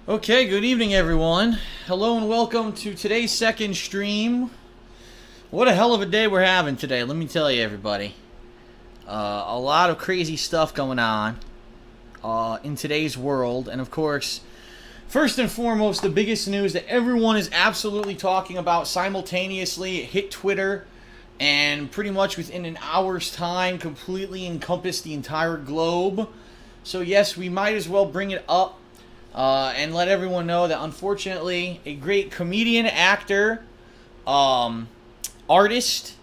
Okay, good evening, everyone. Hello and welcome to today's second stream. What a hell of a day we're having today, let me tell you, everybody. A lot of crazy stuff going on in today's world. And of course, first and foremost, the biggest news that everyone is absolutely talking about simultaneously, it hit Twitter, and pretty much within an hour's time completely encompassed the entire globe. So yes, we might as well bring it up and let everyone know that unfortunately a great comedian, actor, artist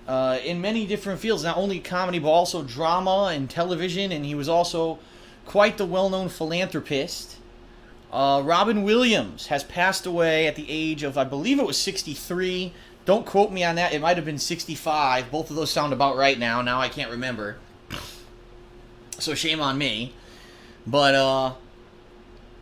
in many different fields, not only comedy but also drama and television, and he was also quite the well-known philanthropist. Robin Williams has passed away at the age of, I believe it was 63. Don't quote me on that. It might have been 65. Both of those sound about right now. Now I can't remember. So shame on me. But,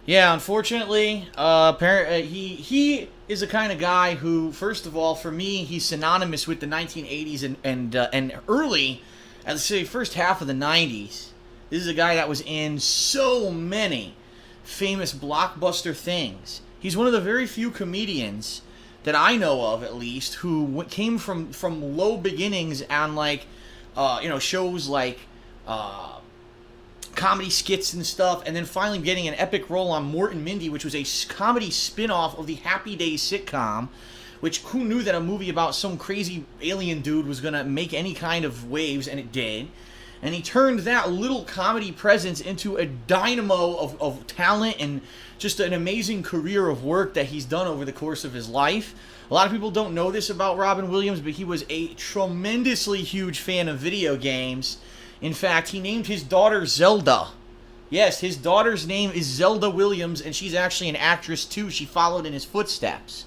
yeah, unfortunately, he is the kind of guy who, first of all, for me, he's synonymous with the 1980s and early, I'd say first half of the 90s. This is a guy that was in so many famous blockbuster things. He's one of the very few comedians that I know of, at least, who came from low beginnings on, like, shows like comedy skits and stuff, and then finally getting an epic role on Mort and Mindy, which was a comedy spin-off of the Happy Days sitcom, which who knew that a movie about some crazy alien dude was going to make any kind of waves, and it did. And he turned that little comedy presence into a dynamo of talent and just an amazing career of work that he's done over the course of his life. A lot of people don't know this about Robin Williams, but he was a tremendously huge fan of video games. In fact, he named his daughter Zelda. Yes, his daughter's name is Zelda Williams, and she's actually an actress too. She followed in his footsteps.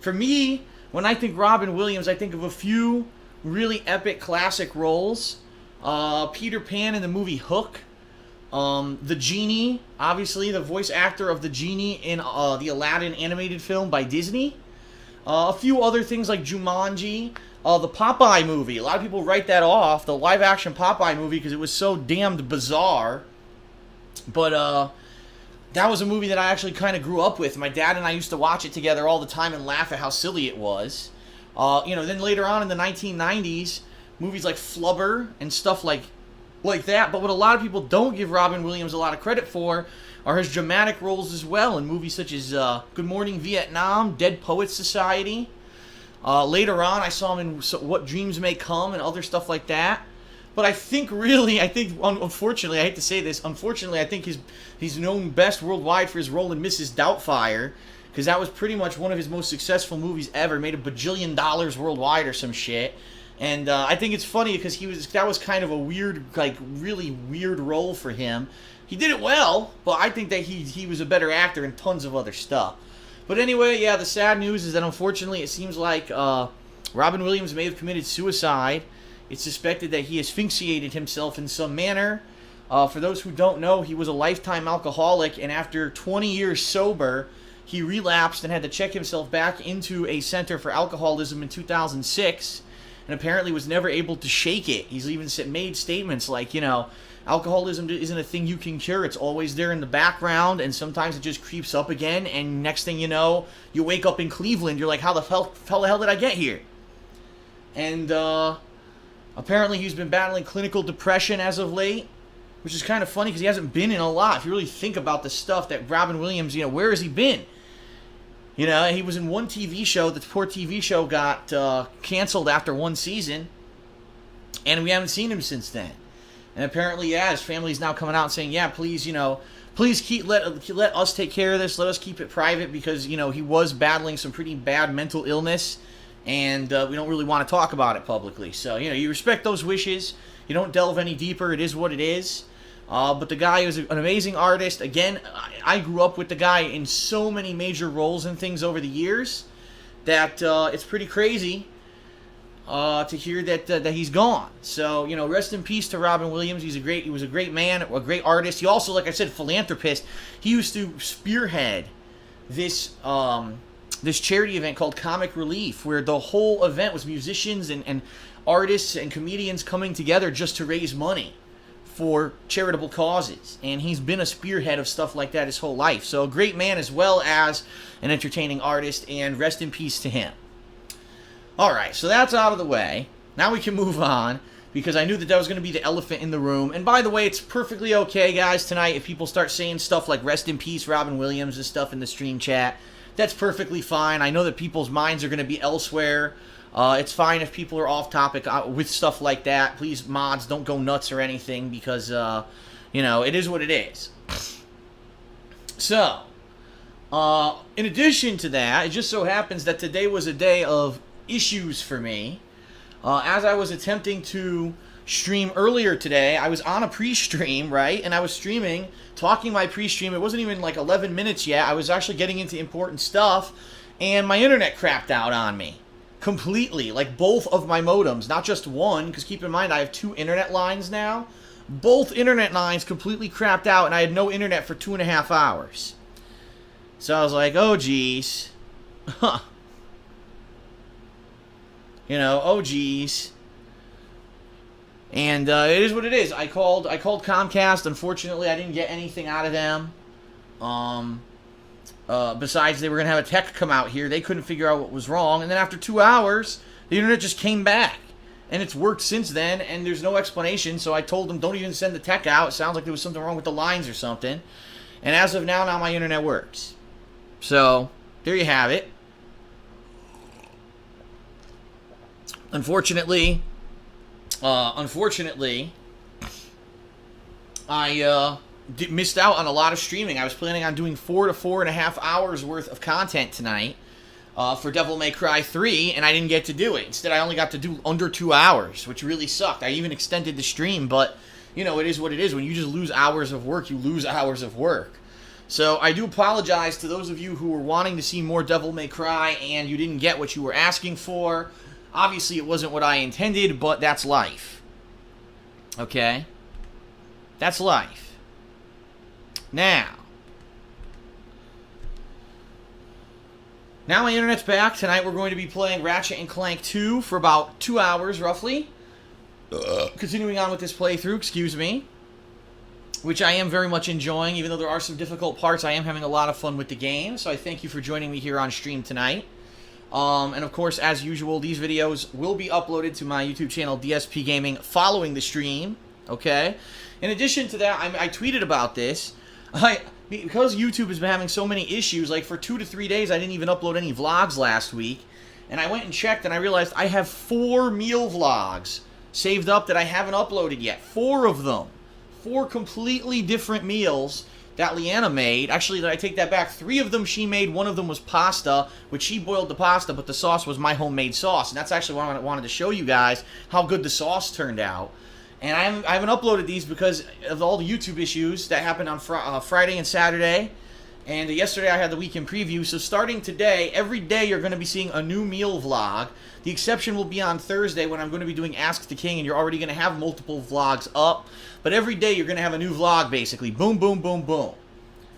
For me, when I think Robin Williams, I think of a few really epic classic roles. Peter Pan in the movie Hook. The Genie, obviously the voice actor of the Genie in the Aladdin animated film by Disney. A few other things like Jumanji. The Popeye movie. A lot of people write that off, the live-action Popeye movie, because it was so damned bizarre. But that was a movie that I actually kind of grew up with. My dad and I used to watch it together all the time and laugh at how silly it was. Then later on in the 1990s, movies like Flubber and stuff like that. But what a lot of people don't give Robin Williams a lot of credit for are his dramatic roles as well in movies such as Good Morning Vietnam, Dead Poets Society. Later on, I saw him in What Dreams May Come and other stuff like that. But unfortunately, I hate to say this, unfortunately, I think he's known best worldwide for his role in Mrs. Doubtfire, because that was pretty much one of his most successful movies ever, made $1 billion worldwide or some shit. And I think it's funny because that was kind of a weird, like, really weird role for him. He did it well, but I think that he was a better actor in tons of other stuff. But anyway, yeah, the sad news is that unfortunately it seems like Robin Williams may have committed suicide. It's suspected that he asphyxiated himself in some manner. For those who don't know, he was a lifetime alcoholic, and after 20 years sober, he relapsed and had to check himself back into a center for alcoholism in 2006, and apparently was never able to shake it. He's even made statements like, alcoholism isn't a thing you can cure. It's always there in the background, and sometimes it just creeps up again, and next thing you know, you wake up in Cleveland, you're like, how the hell did I get here? And apparently he's been battling clinical depression as of late, which is kind of funny because he hasn't been in a lot. If you really think about the stuff that Robin Williams, where has he been? He was in one TV show. The poor TV show got canceled after one season, and we haven't seen him since then. And apparently, yeah, his family's now coming out and saying, yeah, please, please let us take care of this. Let us keep it private because, he was battling some pretty bad mental illness, and we don't really want to talk about it publicly. So, you respect those wishes. You don't delve any deeper. It is what it is. But the guy is an amazing artist. Again, I grew up with the guy in so many major roles and things over the years that it's pretty crazy to hear that he's gone. So, rest in peace to Robin Williams. He was a great man, a great artist. He also, like I said, philanthropist. He used to spearhead this charity event called Comic Relief, where the whole event was musicians and artists and comedians coming together just to raise money for charitable causes, and he's been a spearhead of stuff like that his whole life. So a great man as well as an entertaining artist, and rest in peace to him. Alright, so that's out of the way. Now we can move on, because I knew that was going to be the elephant in the room. And by the way, it's perfectly okay, guys, tonight if people start saying stuff like rest in peace Robin Williams and stuff in the stream chat. That's perfectly fine. I know that people's minds are going to be elsewhere. It's fine if people are off topic with stuff like that. Please, mods, don't go nuts or anything, because, you know, it is what it is. So, in addition to that, it just so happens that today was a day of issues for me. As I was attempting to stream earlier today, I was on a pre-stream, right? And I was streaming, talking my pre-stream. It wasn't even like 11 minutes yet. I was actually getting into important stuff, and my internet crapped out on me. Completely. Like both of my modems, not just one, because keep in mind I have 2 internet lines now. Both internet lines completely crapped out, and I had no internet for 2.5 hours. So I was like, oh geez. Huh. You know, oh geez. And it is what it is. I called Comcast. Unfortunately, I didn't get anything out of them. Besides, they were going to have a tech come out here. They couldn't figure out what was wrong. And then after 2 hours, the internet just came back. And it's worked since then, and there's no explanation. So I told them, don't even send the tech out. It sounds like there was something wrong with the lines or something. And as of now my internet works. So, there you have it. Unfortunately, I missed out on a lot of streaming. I was planning on doing 4 to 4.5 hours worth of content tonight for Devil May Cry 3, and I didn't get to do it. Instead, I only got to do under 2 hours, which really sucked. I even extended the stream, but, you know, it is what it is. When you just lose hours of work, you lose hours of work. So I do apologize to those of you who were wanting to see more Devil May Cry and you didn't get what you were asking for. Obviously, it wasn't what I intended, but that's life. Okay? That's life. Now my internet's back. Tonight we're going to be playing Ratchet & Clank 2 for about 2 hours, roughly. Continuing on with this playthrough, excuse me. Which I am very much enjoying. Even though there are some difficult parts, I am having a lot of fun with the game. So I thank you for joining me here on stream tonight. And of course, as usual, these videos will be uploaded to my YouTube channel, DSP Gaming, following the stream. Okay? In addition to that, I tweeted about this. Because YouTube has been having so many issues, like for 2 to 3 days, I didn't even upload any vlogs last week. And I went and checked, and I realized I have 4 meal vlogs saved up that I haven't uploaded yet. 4 of them. 4 completely different meals that Leanna made. Actually, I take that back. 3 of them she made. 1 of them was pasta, which she boiled the pasta, but the sauce was my homemade sauce. And that's actually what I wanted to show you guys, how good the sauce turned out. And I haven't uploaded these because of all the YouTube issues that happened on Friday and Saturday. And yesterday I had the weekend preview. So starting today, every day you're going to be seeing a new meal vlog. The exception will be on Thursday when I'm going to be doing Ask the King, and you're already going to have multiple vlogs up. But every day you're going to have a new vlog, basically. Boom, boom, boom, boom.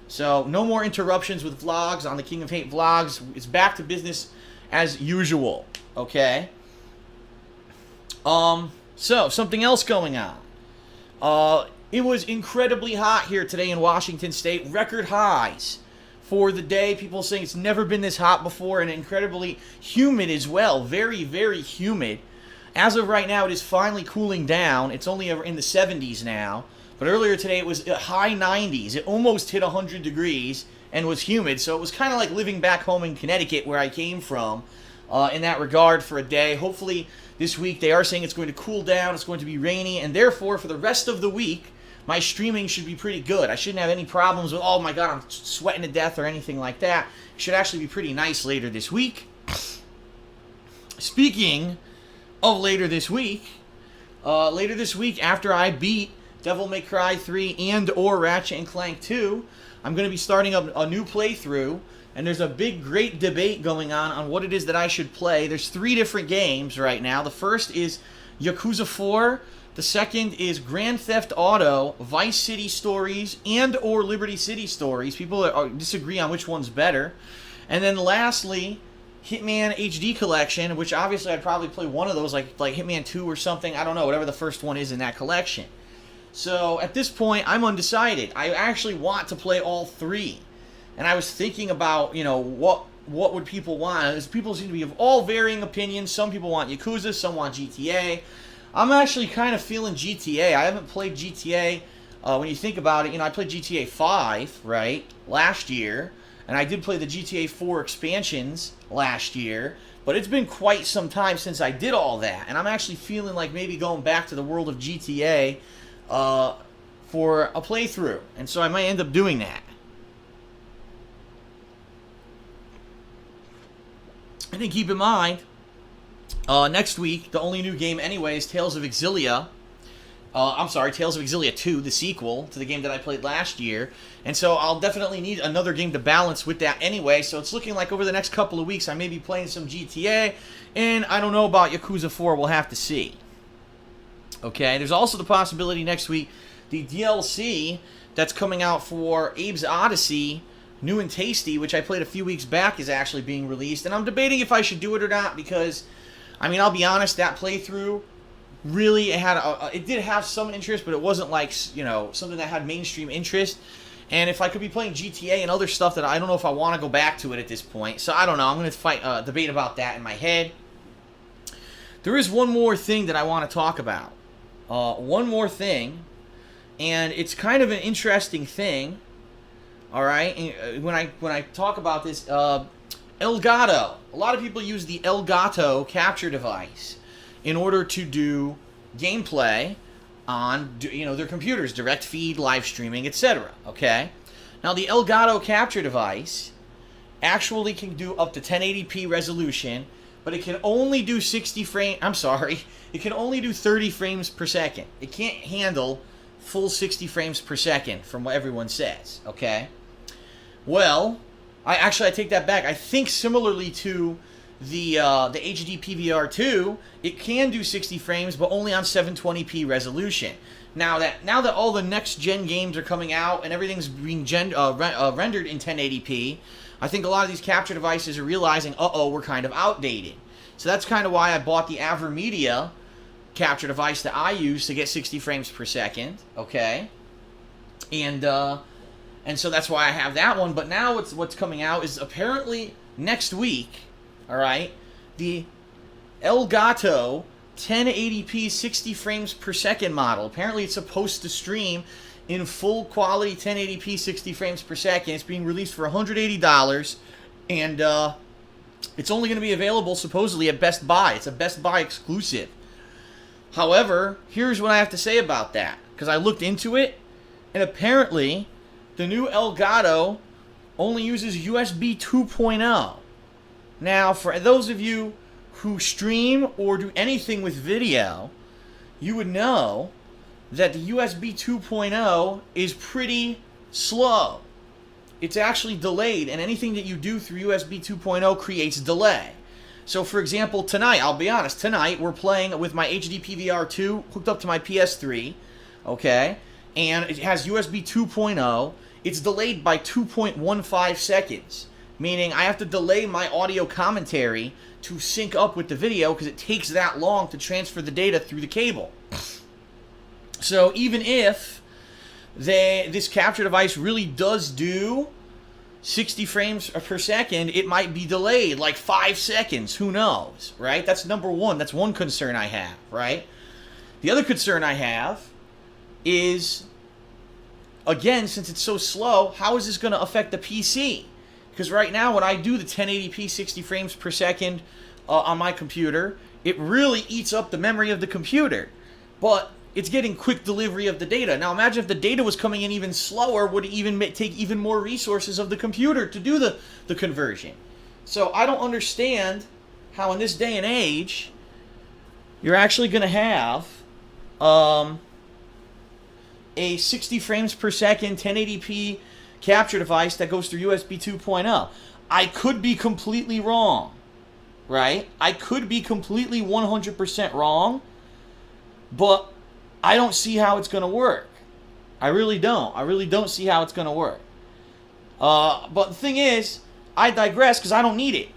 So no more interruptions with vlogs on the King of Hate vlogs. It's back to business as usual. Okay? So, something else going on. It was incredibly hot here today in Washington State. Record highs for the day. People saying it's never been this hot before, and incredibly humid as well. Very, very humid. As of right now, it is finally cooling down. It's only in the 70s now. But earlier today, it was high 90s. It almost hit 100 degrees and was humid. So it was kind of like living back home in Connecticut, where I came from, in that regard for a day. Hopefully, this week they are saying it's going to cool down. It's going to be rainy. And therefore, for the rest of the week, my streaming should be pretty good. I shouldn't have any problems with, oh my god, I'm sweating to death or anything like that. It should actually be pretty nice later this week. Speaking of later this week after I beat Devil May Cry 3 and or Ratchet & Clank 2, I'm going to be starting a new playthrough, and there's a big, great debate going on what it is that I should play. There's 3 different games right now. The first is Yakuza 4, the second is Grand Theft Auto, Vice City Stories, and or Liberty City Stories. People disagree on which one's better. And then lastly, Hitman HD Collection, which obviously I'd probably play one of those, like Hitman 2 or something. I don't know, whatever the first one is in that collection. So at this point, I'm undecided. I actually want to play all three. And I was thinking about, what would people want? People seem to be of all varying opinions. Some people want Yakuza, some want GTA. I'm actually kind of feeling GTA. I haven't played GTA. When you think about it, I played GTA 5, right, last year. And I did play the GTA 4 expansions last year. But it's been quite some time since I did all that. And I'm actually feeling like maybe going back to the world of GTA for a playthrough. And so I might end up doing that. And then keep in mind, next week, the only new game anyway is Tales of Exilia. Tales of Exilia 2, the sequel to the game that I played last year. And so I'll definitely need another game to balance with that anyway. So it's looking like over the next couple of weeks I may be playing some GTA. And I don't know about Yakuza 4. We'll have to see. Okay, there's also the possibility next week the DLC that's coming out for Abe's Odyssey, New and Tasty, which I played a few weeks back, is actually being released. And I'm debating if I should do it or not because, I'll be honest, that playthrough really it did have some interest, but it wasn't like, something that had mainstream interest. And if I could be playing GTA and other stuff, that I don't know if I want to go back to it at this point. So I don't know. I'm going to debate about that in my head. There is one more thing that I want to talk about. One more thing, and it's kind of an interesting thing. All right, and when I talk about this, Elgato. A lot of people use the Elgato capture device in order to do gameplay on their computers, direct feed, live streaming, etc. Okay, now the Elgato capture device actually can do up to 1080p resolution, but it can only do 60 frames. It can only do 30 frames per second. It can't handle full 60 frames per second, from what everyone says. Okay, well, I take that back. I think similarly to the HD PVR2, it can do 60 frames, but only on 720p resolution. Now that all the next gen games are coming out and everything's being rendered in 1080p, I think a lot of these capture devices are realizing, we're kind of outdated. So that's kind of why I bought the AverMedia capture device that I use to get 60 frames per second. Okay, and so that's why I have that one. But now what's coming out is apparently next week. All right, the Elgato 1080p 60 frames per second model. Apparently it's supposed to stream in full quality 1080p 60 frames per second. It's being released for $180, and it's only going to be available supposedly at Best Buy. It's a Best Buy exclusive. However, here's what I have to say about that, because I looked into it, and apparently the new Elgato only uses USB 2.0. Now, for those of you who stream or do anything with video, you would know that the USB 2.0 is pretty slow. It's actually delayed, and anything that you do through USB 2.0 creates delay. So, for example, tonight, I'll be honest, tonight we're playing with my HD PVR2 hooked up to my PS3, okay, and it has USB 2.0. It's delayed by 2.15 seconds. Meaning I have to delay my audio commentary to sync up with the video because it takes that long to transfer the data through the cable. So even if this capture device really does do 60 frames per second, it might be delayed like 5 seconds. Who knows, right? That's number one. That's one concern I have, right? The other concern I have is, again, since it's so slow, how is this going to affect the PC? Because right now, when I do the 1080p 60 frames per second on my computer, it really eats up the memory of the computer. But it's getting quick delivery of the data. Now imagine if the data was coming in even slower, would it even take even more resources of the computer to do the conversion? So I don't understand how in this day and age, you're actually going to have a 60 frames per second 1080p capture device that goes through USB 2.0. I could be completely wrong, right? I could be completely 100% wrong, but I don't see how it's going to work. I really don't. I really don't see how it's going to work. But the thing is, I digress because I don't need it.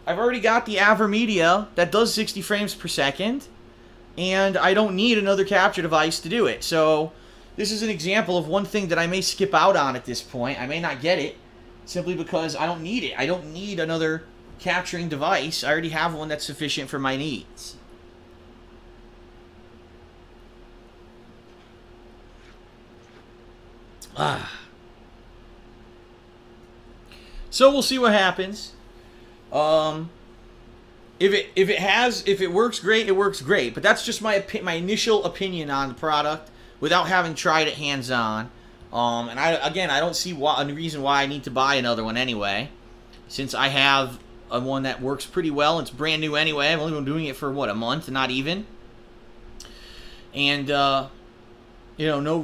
I've already got the AverMedia that does 60 frames per second. and I don't need another capture device to do it. So this is an example of one thing that I may skip out on at this point. I may not get it simply because I don't need it. I don't need another capturing device. I already have one that's sufficient for my needs. So we'll see what happens. If it works great, it works great. But that's just my initial opinion on the product without having tried it hands on. And I don't see a reason why I need to buy another one anyway, since I have one that works pretty well. It's brand new anyway. I've only been doing it for what, a month, not even. And you know, no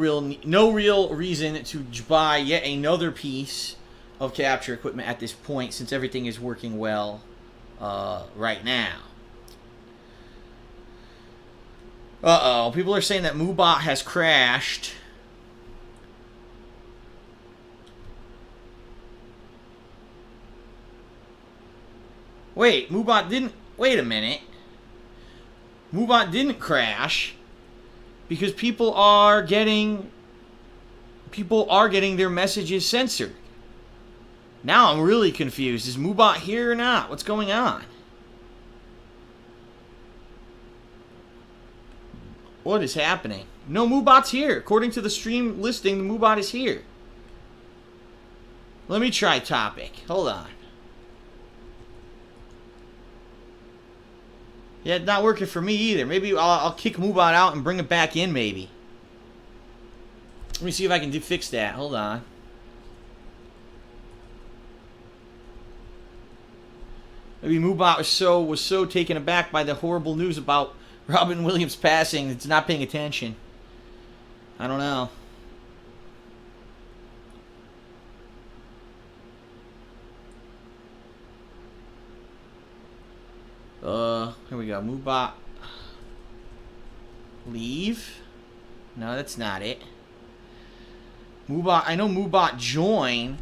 real reason to buy yet another piece of capture equipment at this point, since everything is working well right now. People are saying that Moobot has crashed. Wait, Moobot didn't... Wait a minute. Moobot didn't crash because people are getting their messages censored. Now I'm really confused. Is Moobot here or not? What's going on? What is happening? No, Moobot's here. According to the stream listing, the Moobot is here. Let me try topic. Hold on. Yeah, it's not working for me either. Maybe I'll kick Moobot out and bring it back in, maybe. Let me see if I can fix that. Hold on. Maybe Moobot was so taken aback by the horrible news about Robin Williams passing, it's not paying attention. I don't know. Here we go. Moobot. Leave. No, that's not it. Moobot. I know Moobot join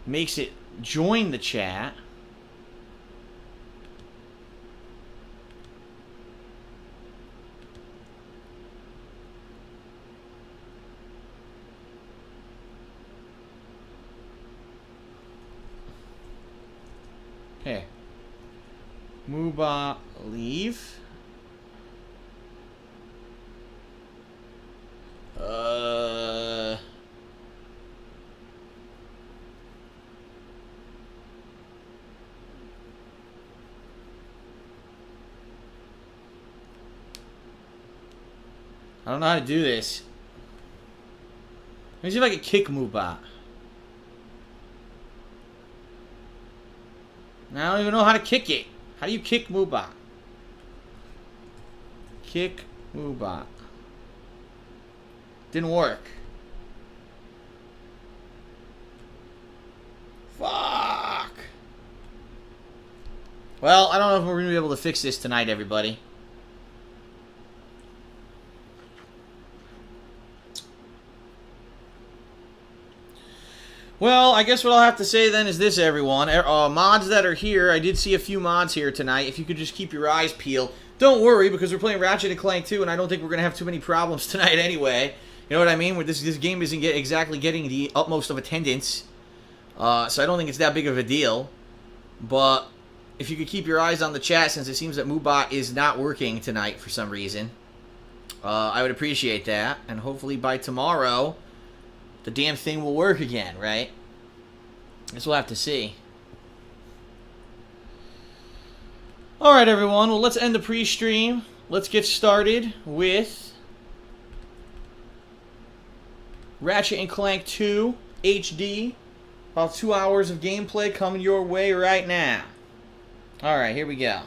makes it join the chat. Okay. Moobot leave. I don't know how to do this. Let me see if I can kick Moobot. I don't even know how to kick it. How do you kick Moobot? Kick Moobot. Didn't work. Fuck. Well, I don't know if we're going to be able to fix this tonight, everybody. Well, I guess what I'll have to say then is this, everyone. Mods that are here, I did see a few mods here tonight. If you could just keep your eyes peeled. Don't worry, because we're playing Ratchet & Clank 2, and I don't think we're going to have too many problems tonight anyway. You know what I mean? Where this game isn't exactly getting the utmost of attendance. So I don't think it's that big of a deal. But if you could keep your eyes on the chat, since it seems that Moobot is not working tonight for some reason, I would appreciate that. And hopefully by tomorrow, the damn thing will work again, right? Guess we'll have to see. Alright, everyone. Well, let's end the pre-stream. Let's get started with Ratchet & Clank 2 HD. About 2 hours of gameplay coming your way right now. Alright, here we go.